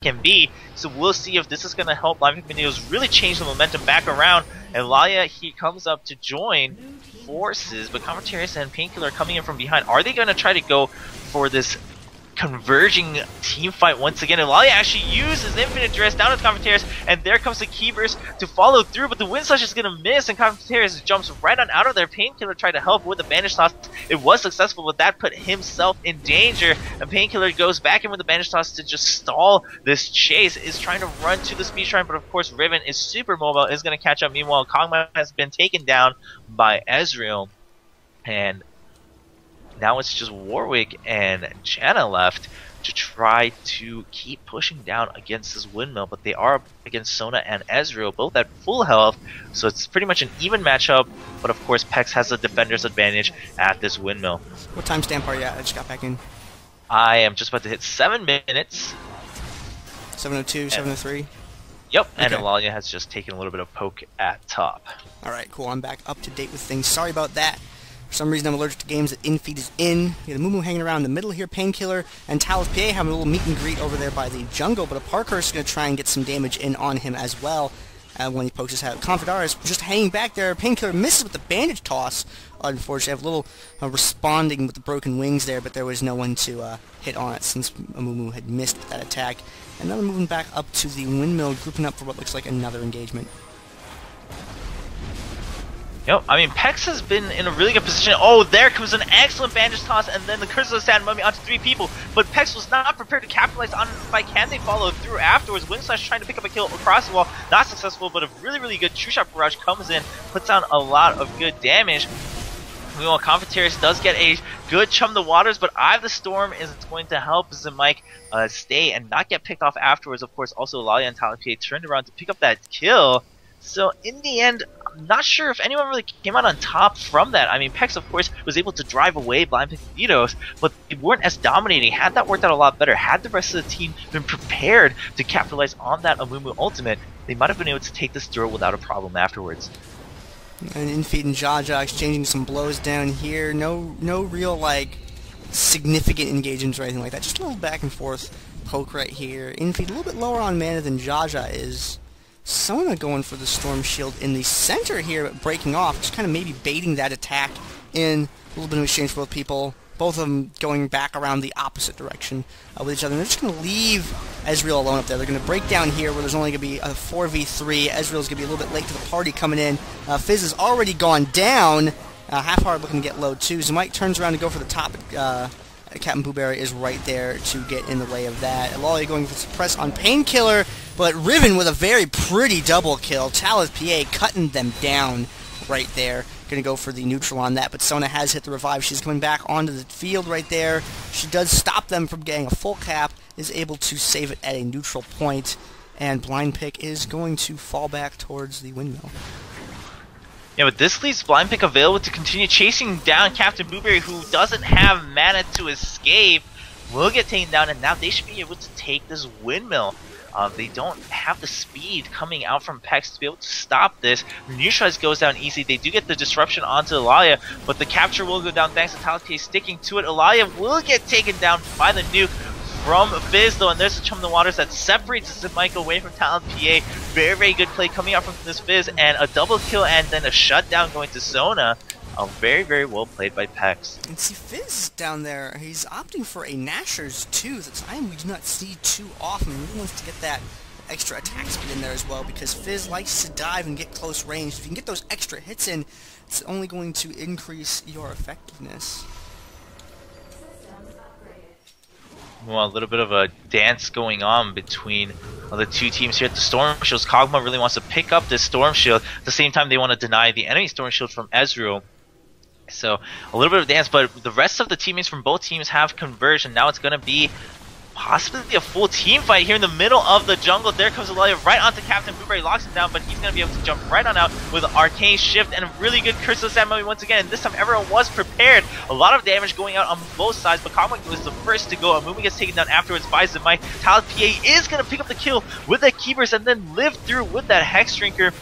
can be. So we'll see if this is going to help Banditos really change the momentum back around. Elalya, he comes up to join forces, but konfetarius and Painkillar coming in from behind. Are they going to try to go for this converging team fight once again? Elalya actually uses infinite dress down to konfetarius, and there comes the Keepers to follow through, but the wind slash is gonna miss, and konfetarius jumps right on out of there. Painkillar tried to help with the bandage toss. It was successful, but that put himself in danger, and Painkillar goes back in with the bandage toss to just stall this chase. Is trying to run to the speed shrine, but of course Riven is super mobile, is gonna catch up. Meanwhile, Kog'Maw has been taken down by Ezreal, and now it's just Warwick and Janna left to try to keep pushing down against this windmill, but they are up against Sona and Ezreal, both at full health, so it's pretty much an even matchup, but of course Pex has the defender's advantage at this windmill. What timestamp are you at? I just got back in. I am just about to hit 7 minutes. 7:02, 7:03? Yep, okay. And Elalya has just taken a little bit of poke at top. Alright, cool, I'm back up to date with things. Sorry about that. For some reason, I'm allergic to games that inFe is in. You got Amumu hanging around in the middle here. Painkillar and Talith PA having a little meet and greet over there by the jungle, but Aparkhurst is going to try and get some damage in on him as well when he pokes his head. konfetarius just hanging back there. Painkillar misses with the bandage toss. Unfortunately, I have a little responding with the broken wings there, but there was no one to hit on it since Amumu had missed with that attack. And now we're moving back up to the windmill, grouping up for what looks like another engagement. Yep, I mean, Pex has been in a really good position. Oh, there comes an excellent bandage toss, and then the Curse of the Sand Mummy onto 3 people. But Pex was not prepared to capitalize on it by can they follow through afterwards. Windslash trying to pick up a kill across the wall. Not successful, but a really, really good True Shot Barrage comes in, puts down a lot of good damage. Meanwhile, konfetarius does get a good Chum the Waters, but Eye of the Storm is going to help zimike stay and not get picked off afterwards. Of course, also Elalya and Talith turned around to pick up that kill. So in the end, I'm not sure if anyone really came out on top from that. I mean, Pex, of course, was able to drive away blind pick Banditos, but they weren't as dominating. Had that worked out a lot better, had the rest of the team been prepared to capitalize on that Amumu ultimate, they might have been able to take this through without a problem afterwards. And inFe and Jjaja exchanging some blows down here. No real, like, significant engagements or anything like that. Just a little back and forth poke right here. inFe a little bit lower on mana than Jjaja is. Sona going for the Storm Shield in the center here, but breaking off, just kind of maybe baiting that attack in. A little bit of exchange for both people. Both of them going back around the opposite direction with each other. And they're just going to leave Ezreal alone up there. They're going to break down here where there's only going to be a 4v3. Ezreal's going to be a little bit late to the party coming in. Fizz has already gone down. HaIfhearted looking to get low too. Zimike turns around to go for the top. CaptnBuwberry is right there to get in the way of that. Elalya going for suppress on Painkillar, but Riven with a very pretty double kill. Talith PA cutting them down right there. Going to go for the neutral on that, but Sona has hit the revive. She's coming back onto the field right there. She does stop them from getting a full cap, is able to save it at a neutral point, and Blind Pick is going to fall back towards the windmill. Yeah, but this leaves Blind Pick available to continue chasing down CaptnBuwberry, who doesn't have mana to escape. Will get taken down, and now they should be able to take this windmill. They don't have the speed coming out from Pex to be able to stop this. Neutralize goes down easy. They do get the disruption onto Elalya, but the capture will go down thanks to Talith sticking to it. Elalya will get taken down by the nuke from Fizz though, and there's a Chum the Waters that separates zimike away from Talith PA. Very, very good play coming out from this Fizz, and a double kill and then a shutdown going to Sona. Very, very well played by Pex. And see Fizz down there, he's opting for a Nashor's Tooth. It's a time we do not see too often. He really wants to get that extra attack speed in there as well, because Fizz likes to dive and get close range. If you can get those extra hits in, it's only going to increase your effectiveness. Well, a little bit of a dance going on between the two teams here at the Storm Shields. Kog'Maw really wants to pick up this Storm Shield. At the same time, they want to deny the enemy Storm Shield from Ezreal. So, a little bit of dance, but the rest of the teammates from both teams have converged, and now it's going to be possibly a full team fight here in the middle of the jungle. There comes Elalya right onto CaptnBuwberry, locks him down, but he's going to be able to jump right on out with an Arcane Shift and a really good Curse of the Sand Mummy once again. And this time everyone was prepared. A lot of damage going out on both sides, but Kog'Maw was the first to go. Amumu gets taken down afterwards by zimike. Talith PA is going to pick up the kill with the Keepers and then live through with that Hex Drinker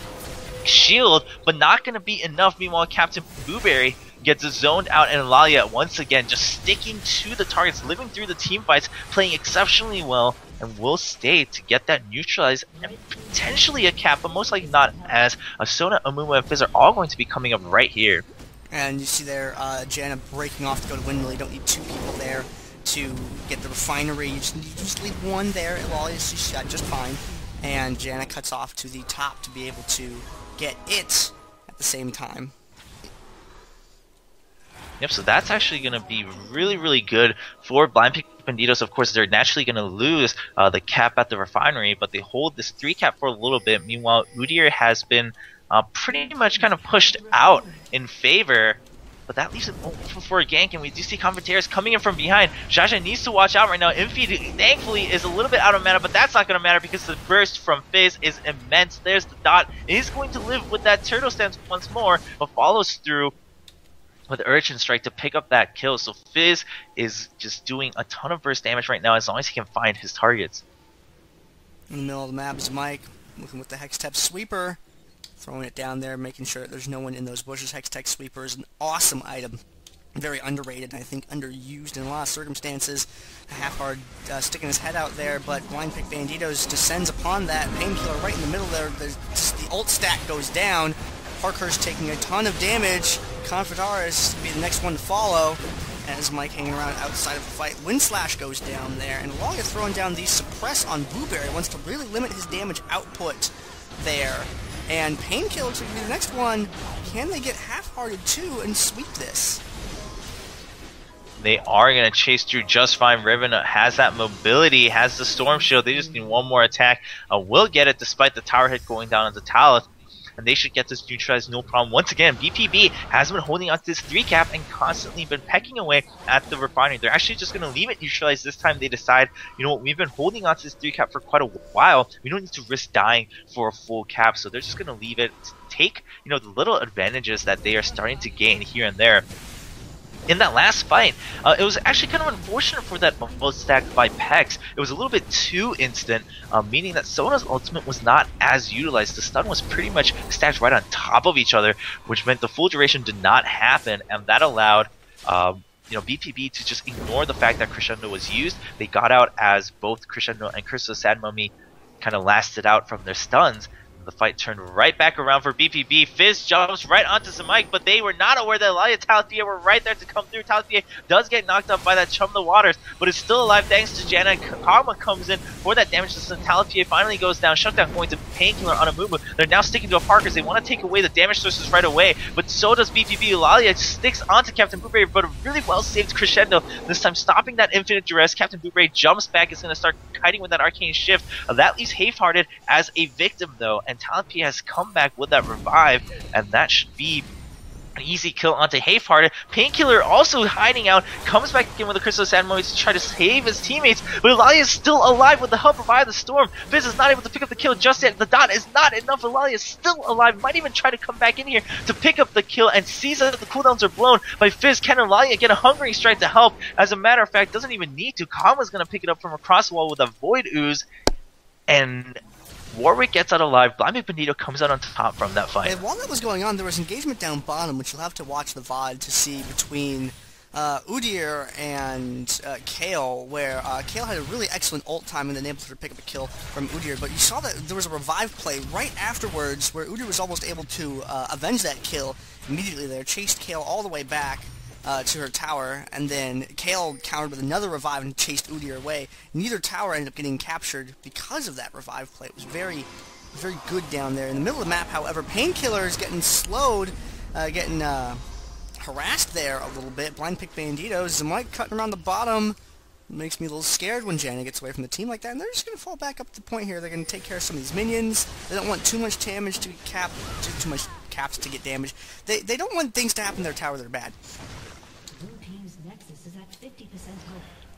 shield, but not going to be enough. Meanwhile, CaptnBuwberry gets zoned out, and Elalya once again just sticking to the targets, living through the team fights, playing exceptionally well and will stay to get that neutralized and potentially a cap, but most likely not, as Sona, Amumu, and Fizz are all going to be coming up right here. And you see there, Janna breaking off to go to windmill. You don't need two people there to get the refinery. You just leave one there. Elalya shot just fine. And Janna cuts off to the top to be able to get it at the same time. Yep, so that's actually going to be really, really good for Banditos. Of course, they're naturally going to lose the cap at the refinery, but they hold this 3 cap for a little bit. Meanwhile, Udyr has been pretty much kind of pushed out in favor, but that leaves it open for a gank, and we do see konfetarius coming in from behind. Jjaja needs to watch out right now. inFe, thankfully, is a little bit out of mana, but that's not going to matter because the burst from Fizz is immense. There's the dot. He's going to live with that turtle stance once more, but follows through with Urchin Strike to pick up that kill. So Fizz is just doing a ton of burst damage right now as long as he can find his targets. In the middle of the map is Mike, looking with the Hextech Sweeper, throwing it down there, making sure that there's no one in those bushes. Hextech Sweeper is an awesome item. Very underrated and I think underused in a lot of circumstances. HaIfhearted sticking his head out there, but Blind Pick Banditos descends upon that. Painkillar right in the middle there. The ult stack goes down. Aparkhurst taking a ton of damage. konfetarius will be the next one to follow, as Mike hanging around outside of the fight. Windslash goes down there, and Elalya throwing down the suppress on Blueberry, wants to really limit his damage output there. And Painkillar to be the next one. Can they get HaIfhearted too and sweep this? They are going to chase through just fine. Riven has that mobility, has the Storm Shield. They just need one more attack. Will get it despite the tower hit going down onto Talith. And they should get this neutralized no problem. Once again, BPB has been holding on to this 3 cap and constantly been pecking away at the refinery. They're actually just going to leave it neutralized this time. They decide, you know what, we've been holding on to this 3 cap for quite a while. We don't need to risk dying for a full cap. So they're just going to leave it, take, you know, the little advantages that they are starting to gain here and there. In that last fight, it was actually kind of unfortunate for that buffalo stack by Pex. It was a little bit too instant, meaning that Sona's ultimate was not as utilized. The stun was pretty much stacked right on top of each other, which meant the full duration did not happen, and that allowed BPB to just ignore the fact that Crescendo was used. They got out as both Crescendo and Crystal Sad Mummy kind of lasted out from their stuns. The fight turned right back around for BPB. Fizz jumps right onto Zimike, but they were not aware that Elalya Talith were right there to come through. Talith does get knocked up by that Chum the Waters, but is still alive thanks to Janna. Kog'Maw comes in for that damage. Talith finally goes down. Shutdown going to Painkillar on Amumu. They're now sticking to Aparkhurst. They want to take away the damage sources right away, but so does BPB. Elalya sticks onto CaptnBuwberry, but a really well saved Crescendo. This time stopping that infinite duress. CaptnBuwberry jumps back. Is going to start kiting with that arcane shift. That leaves HaIfhearted as a victim though, and Talith has come back with that revive, and that should be an easy kill onto HaIfhearted. Painkillar also hiding out, comes back in with the Crystal Sand Mummy to try to save his teammates, but Elalya is still alive with the help of Eye of the Storm. Fizz is not able to pick up the kill just yet. The dot is not enough. Elalya is still alive, might even try to come back in here to pick up the kill, and sees that the cooldowns are blown by Fizz. Can Elalya get a Hungering Strike to help? As a matter of fact, doesn't even need to. Kog'Maw's going to pick it up from across the wall with a Void Ooze, and Warwick gets out alive. Blind Pick Bandito comes out on top from that fight. And while that was going on, there was engagement down bottom, which you'll have to watch the VOD to see between Udyr and Kayle, where Kayle had a really excellent ult time and then able to pick up a kill from Udyr, but you saw that there was a revive play right afterwards where Udyr was almost able to avenge that kill immediately there, chased Kayle all the way back to her tower, and then Kayle countered with another revive and chased Udyr away. Neither tower ended up getting captured because of that revive play. It was very, very good down there. In the middle of the map, however, Painkillar is getting slowed, getting harassed there a little bit. Blind Pick Banditos. Zimike cutting around the bottom. Makes me a little scared when Janna gets away from the team like that, and they're just going to fall back up to the point here. They're going to take care of some of these minions. They don't want too much damage to cap, too much caps to get damage. They don't want things to happen to their tower that are bad.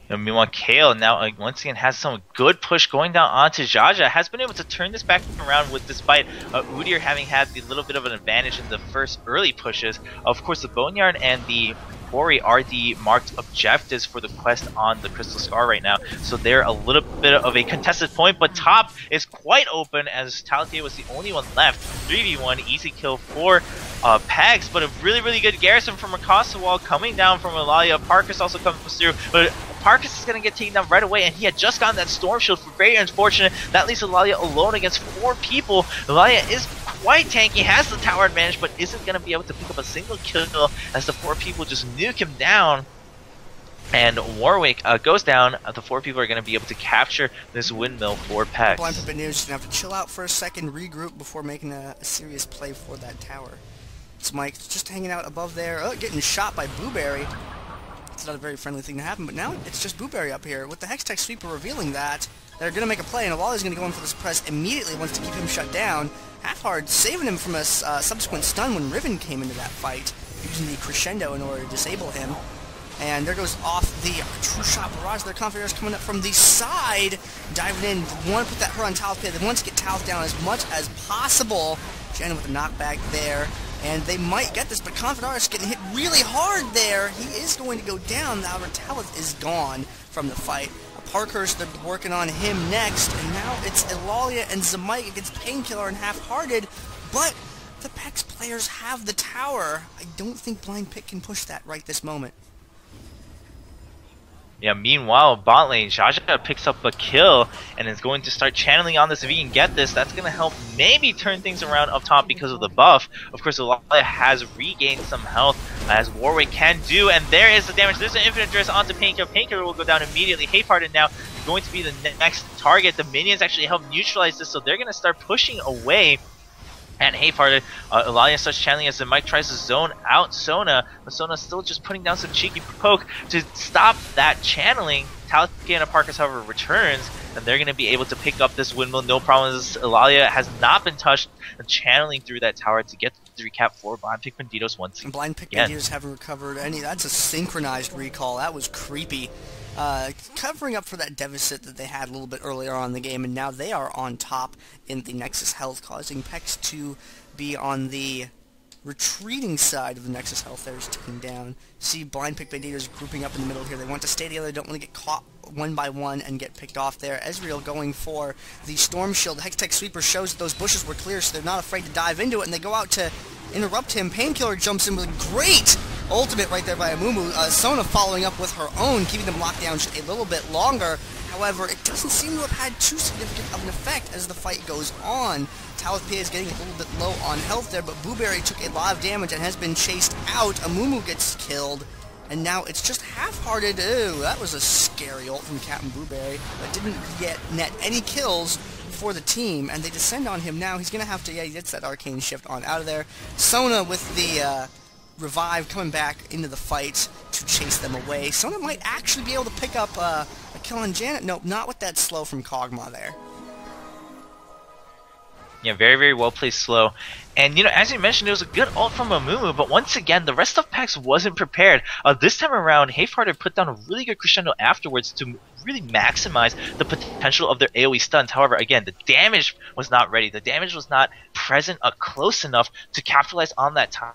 And meanwhile, Kayle now once again has some good push going down onto Jjaja. Has been able to turn this back around with, despite Udyr having had the little bit of an advantage in the first early pushes. Of course, the Boneyard and the Quarry are the marked objectives for the quest on the Crystal Scar right now. So they're a little bit of a contested point, but top is quite open as Talith was the only one left. 3v1, easy kill for Pags, but a really, really good Garrison from across the wall coming down from Elalya. Aparkhurst also comes through, but Aparkhurst is going to get taken down right away, and he had just gotten that Storm Shield. Very unfortunate. That leaves Elalya alone against 4 people. Elalya is quite tanky, has the tower advantage, but isn't going to be able to pick up a single kill as the 4 people just nuke him down. And Warwick goes down. The 4 people are going to be able to capture this windmill for Pex. Banditos going to have to chill out for a second, regroup before making a serious play for that tower. Zimike just hanging out above there. Oh, getting shot by Blueberry. It's not a very friendly thing to happen, but now it's just Blueberry up here. With the Hextech Sweeper revealing that, they're going to make a play, and Elalya's going to go in for this press immediately, wants to keep him shut down. HaIfhearted saving him from a subsequent stun when Riven came into that fight, using the Crescendo in order to disable him. And there goes off the True Shot Barrage. Their konfetarius coming up from the side, diving in. They want to put that hurt on Talith. They want to get Talith down as much as possible. Janna with a knockback there. And they might get this, but konfetarius getting hit really hard there. He is going to go down. However, Talith is gone from the fight. Aparkhurst, they're working on him next. And now it's Elalya and Zimike against Painkillar and HaIfhearted. But the Pex players have the tower. I don't think Blind Pick can push that right this moment. Yeah, meanwhile, bot lane, Jjaja picks up a kill and is going to start channeling on this. If he can get this, that's going to help maybe turn things around up top because of the buff. Of course, Elalya has regained some health, as Warwick can do, and there is the damage. There's an infinite dress onto Painkillar. Painkillar will go down immediately. HaIfhearted now going to be the next target. The minions actually help neutralize this, so they're going to start pushing away. And HaIfhearted, Elalya starts channeling as Zimike tries to zone out Sona, but Sona's still just putting down some cheeky poke to stop that channeling. Talith and Aparkhurst, however, returns, and they're going to be able to pick up this windmill. No problems. Elalya has not been touched, and channeling through that tower to get the recap for Blind Pick Banditos once again. Blind Pick Banditos haven't recovered any. That's a synchronized recall. That was creepy. Covering up for that deficit that they had a little bit earlier on in the game, and now they are on top in the Nexus Health, causing Pex to be on the retreating side of the Nexus Health there, is ticking down. See Blind Pick Banditos grouping up in the middle here. They want to stay together, don't want to get caught one by one and get picked off there. Ezreal going for the Storm Shield. The Hextech Sweeper shows that those bushes were clear, so they're not afraid to dive into it, and they go out to interrupt him. Painkillar jumps in with a great ultimate right there by Amumu. Sona following up with her own, keeping them locked down just a little bit longer. However, it doesn't seem to have had too significant of an effect as the fight goes on. Talith is getting a little bit low on health there, but Blueberry took a lot of damage and has been chased out. Amumu gets killed, and now it's just HaIfhearted. Ooh, that was a scary ult from CaptnBuwberry, but didn't get net any kills for the team, and they descend on him now. He's going to have to, yeah, he gets that arcane shift on out of there. Sona with the Revive coming back into the fight to chase them away. Sona might actually be able to pick up a kill on Janna. Nope, not with that slow from Kog'Maw there. Yeah, very, very well placed slow. And, you know, as you mentioned, it was a good ult from Amumu, but once again, the rest of Pex wasn't prepared. This time around, HaIfhearted put down a really good crescendo afterwards to really maximize the potential of their AoE stuns. However, again, the damage was not ready. The damage was not present close enough to capitalize on that time.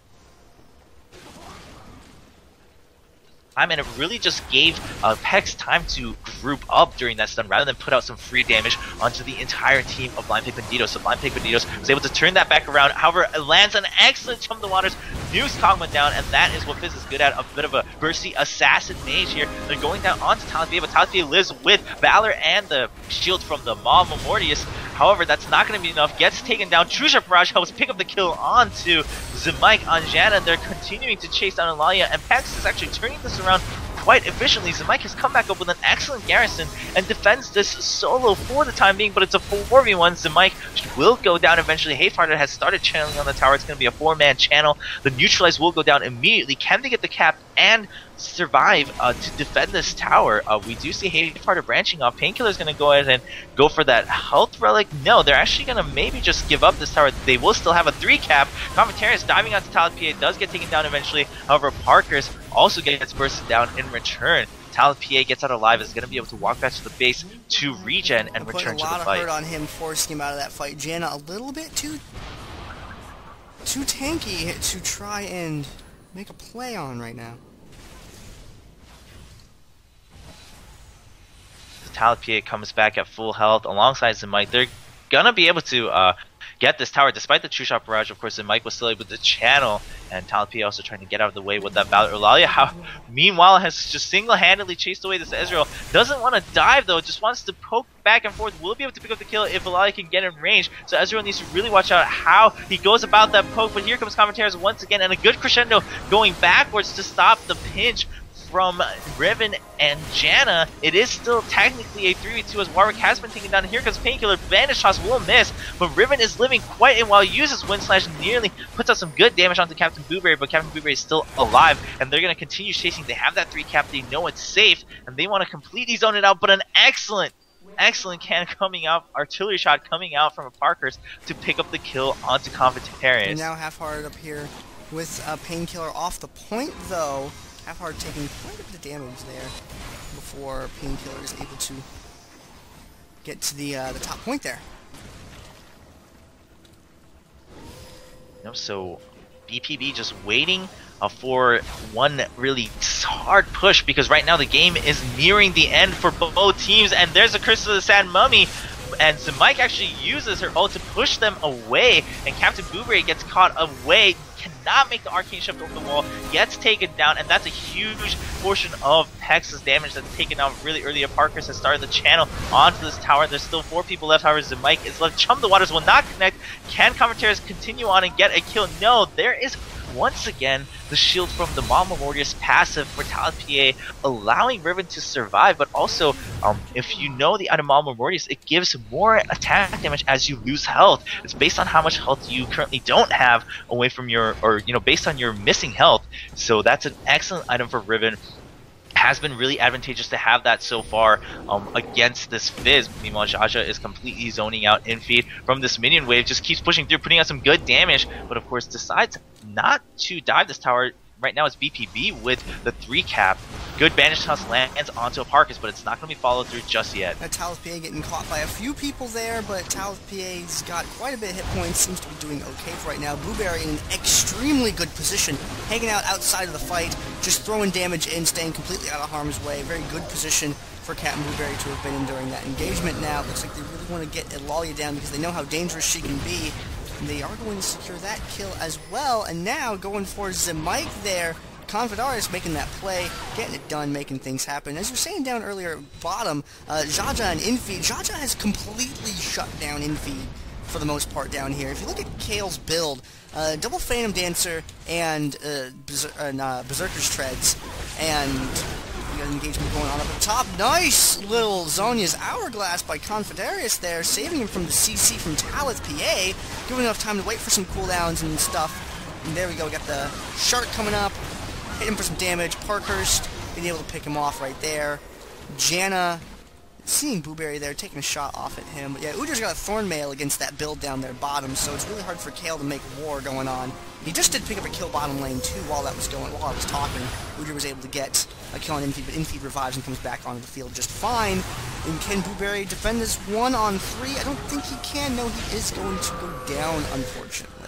And it really just gave Pex time to group up during that stun rather than put out some free damage onto the entire team of Blind Pick Banditos. So Blind Pick Banditos was able to turn that back around. However, it lands an excellent jump in the waters, nukes Kog'Maw down, and that is what Fizz is good at, a bit of a bursty assassin mage here. They're going down onto Talith, but Talith lives with Valor and the shield from the Maw Mortius. However, that's not going to be enough. Gets taken down. True Shot Barrage helps pick up the kill onto Zimike on Janna. They're continuing to chase down Elalya, and Pex is actually turning this around quite efficiently. Zimike has come back up with an excellent Garrison and defends this solo for the time being, but it's a 4v1. Zimike will go down eventually. HaIfhearted has started channeling on the tower. It's going to be a 4-man channel. The neutralize will go down immediately. Can they get the cap and survive to defend this tower? We do see HaIfhearted branching off. Painkillar is going to go ahead and go for that health relic. No, they're actually going to maybe just give up this tower. They will still have a 3 cap. konfetarius diving onto Talith PA does get taken down eventually. However, Aparkhurst also gets bursted down in return. Talith PA gets out alive, is going to be able to walk back to the base to regen and return to the fight. A lot of hurt on him, forcing him out of that fight. Janna a little bit too tanky to try and make a play on right now. Talith PA comes back at full health alongside Zimike. They're going to be able to get this tower despite the true shot barrage. Of course, Mike was still able to channel, and Talith also trying to get out of the way with that Valor. Elalya, meanwhile, has just single-handedly chased away this Ezreal. Doesn't want to dive though, just wants to poke back and forth. Will be able to pick up the kill if Elalya can get in range. So Ezreal needs to really watch out how he goes about that poke. But here comes konfetarius once again, and a good crescendo going backwards to stop the pinch from Riven and Janna. It is still technically a 3v2 as Warwick has been taken down. Here comes Painkillar. Bandage toss will miss, but Riven is living quite in while he uses Wind Slash, nearly puts out some good damage onto CaptnBuwberry, but CaptnBuwberry is still alive, and they're going to continue chasing. They have that 3 cap, they know it's safe, and they want to completely zone it out, but an excellent can coming out, artillery shot coming out from Aparkhurst to pick up the kill onto konfetarius. Now HaIfhearted up here with Painkillar off the point though. HaIfhearted taking quite a bit of damage there before Painkillar is able to get to the top point there. So BPB just waiting for one really hard push, because right now the game is nearing the end for both teams, and there's a Curse of the Sand Mummy, and zimike actually uses her ult to push them away, and CaptnBuwberry gets caught away, cannot make the arcane shift over the wall, gets taken down, and that's a huge portion of Pex's damage that's taken out really early. Aparkhurst has started the channel onto this tower. There's still 4 people left, however zimike is left. Chum the Waters will not connect. Can konfetarius continue on and get a kill? No, there is once again the shield from the Mama Mortius passive for Talith, allowing Riven to survive, but also if you know the item Mama Mortius, it gives more attack damage as you lose health. It's based on how much health you currently don't have away from your, or based on your missing health. So that's an excellent item for Riven. Has been really advantageous to have that so far against this Fizz. Meanwhile, Jjaja is completely zoning out inFe from this minion wave, just keeps pushing through, putting out some good damage, but of course decides not to dive this tower. Right now it's BPB with the 3 cap. Good bandage toss lands onto Aparkhurst, but it's not going to be followed through just yet. Talith getting caught by a few people there, but Talith got quite a bit of hit points, seems to be doing okay for right now. Blueberry in an extremely good position, hanging out outside of the fight, just throwing damage in, staying completely out of harm's way. Very good position for CaptnBuwberry to have been in during that engagement now. It looks like they really want to get Elalya down because they know how dangerous she can be. And they are going to secure that kill as well, and now going for zimike there. konfetarius making that play, getting it done, making things happen. As you were saying down earlier at bottom, Jjaja and inFe. Jjaja has completely shut down inFe for the most part down here. If you look at Kayle's build, double Phantom Dancer and Berserker's Treads, and we got an engagement going on up at the top. Nice little Zhonya's Hourglass by konfetarius there, saving him from the CC from Talith, giving enough time to wait for some cooldowns and stuff. And there we go, we got the Shark coming up, hit him for some damage. Aparkhurst being able to pick him off right there. Janna seeing Blueberry there, taking a shot off at him. But yeah, Udyr's got a Thorn Mail against that build down there bottom, so it's really hard for Kayle to make war going on. He just did pick up a kill bottom lane too while that was going, while I was talking. Udyr was able to get a kill on inFe, but inFe revives and comes back onto the field just fine. And can Blueberry defend this 1-on-3? I don't think he can. No, he is going to go down, unfortunately.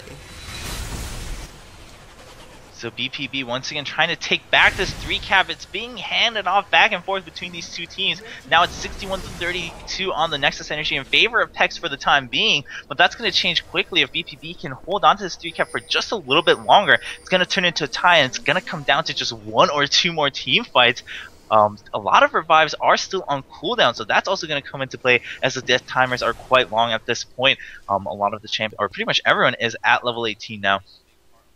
So BPB once again trying to take back this 3 cap. It's being handed off back and forth between these two teams. Now it's 61-32 on the Nexus Energy in favor of Pex for the time being, but that's going to change quickly if BPB can hold on to this 3 cap for just a little bit longer. It's going to turn into a tie, and it's going to come down to just 1 or 2 more team fights. A lot of revives are still on cooldown, so that's also going to come into play as the death timers are quite long at this point. A lot of the champions, or pretty much everyone, is at level 18 now.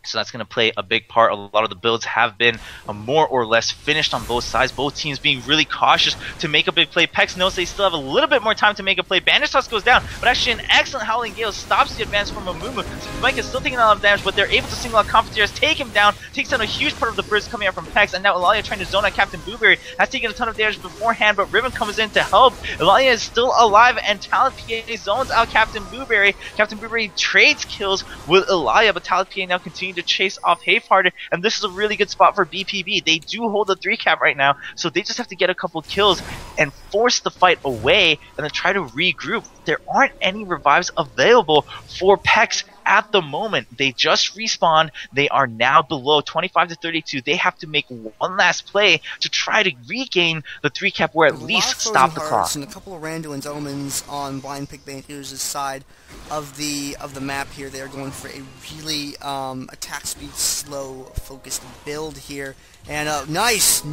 So that's going to play a big part. A lot of the builds have been more or less finished on both sides. Both teams being really cautious to make a big play. Pex knows they still have a little bit more time to make a play. Bandage Toss goes down, but actually an excellent Howling Gale stops the advance from Amumu. So Mike is still taking a lot of damage, but they're able to single out konfetarius, take him down, takes down a huge part of the burst coming out from Pex, and now Elalya trying to zone out CaptnBuwberry. Has taken a ton of damage beforehand, but Riven comes in to help. Elalya is still alive, and Talith zones out CaptnBuwberry. CaptnBuwberry trades kills with Elalya, but Talith now continues to chase off HaIfhearted, and this is a really good spot for BPB. They do hold the 3 cap right now, so they just have to get a couple kills and force the fight away and then try to regroup. There aren't any revives available for Pex at the moment, they just respawned. They are now below 25 to 32. They have to make one last play to try to regain the 3 cap, or at least stop the clock. And a couple of Randuin's Omens on blind pick Banditos' side of the map here. They are going for a really attack speed slow focused build here. And nice turn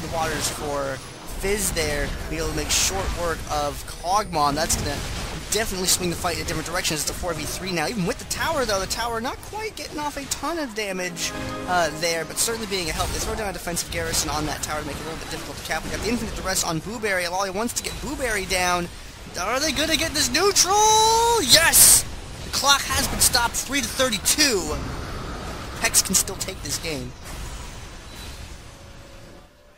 the waters for Fizz there, be able to make short work of Kog'Maw. That's going to definitely swing the fight in a different direction. It's a 4v3 now. Even with the tower, though, the tower not quite getting off a ton of damage there, but certainly being a help. They throw down a defensive Garrison on that tower to make it a little bit difficult to cap. We got the infinite duress on Blueberry. Elalya wants to get Blueberry down. Are they going to get this neutral? Yes! The clock has been stopped, 3 to 32. Hex can still take this game.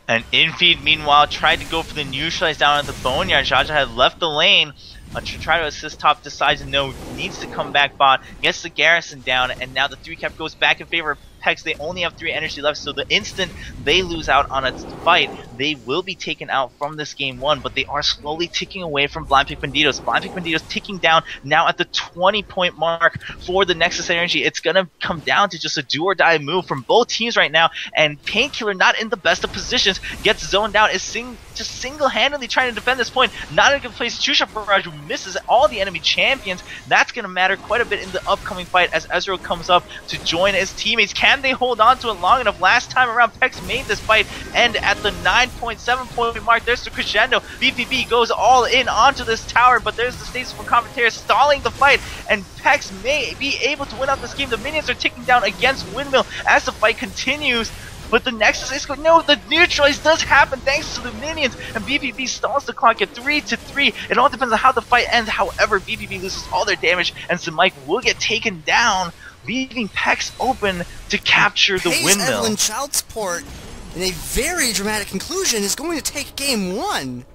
And inFe, meanwhile, tried to go for the neutralize down at the Boneyard. Jjaja had left the lane to try to assist top, decides no, needs to come back bot, gets the Garrison down, and now the 3 cap goes back in favor of Pex. They only have 3 energy left, so the instant they lose out on a fight, they will be taken out from this game 1, but they are slowly ticking away from blind pick Banditos. Blind pick Banditos ticking down now at the 20-point mark for the Nexus energy. It's gonna come down to just a do or die move from both teams right now, and Painkillar, not in the best of positions, gets zoned out, is just single-handedly trying to defend this point. Not in a good place. Two-Shot Barrage misses all the enemy champions. That's gonna matter quite a bit in the upcoming fight as Ezreal comes up to join his teammates. Can they hold on to it long enough? Last time around, Pex made this fight end at the 9.7 point mark. There's the crescendo. BPB goes all in onto this tower, but there's the stasis from konfetarius stalling the fight, and Pex may be able to win out this game. The minions are ticking down against Windmill as the fight continues. But the Nexus is going. No, the neutralize does happen thanks to the minions, and BPB stalls the clock at 3 to 3. It all depends on how the fight ends. However, BPB loses all their damage, and zimike will get taken down, leaving Pex open to capture the windmill. Evelynn child support, in a very dramatic conclusion, is going to take game 1.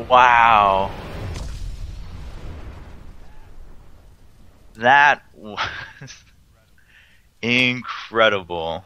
Wow. That was incredible.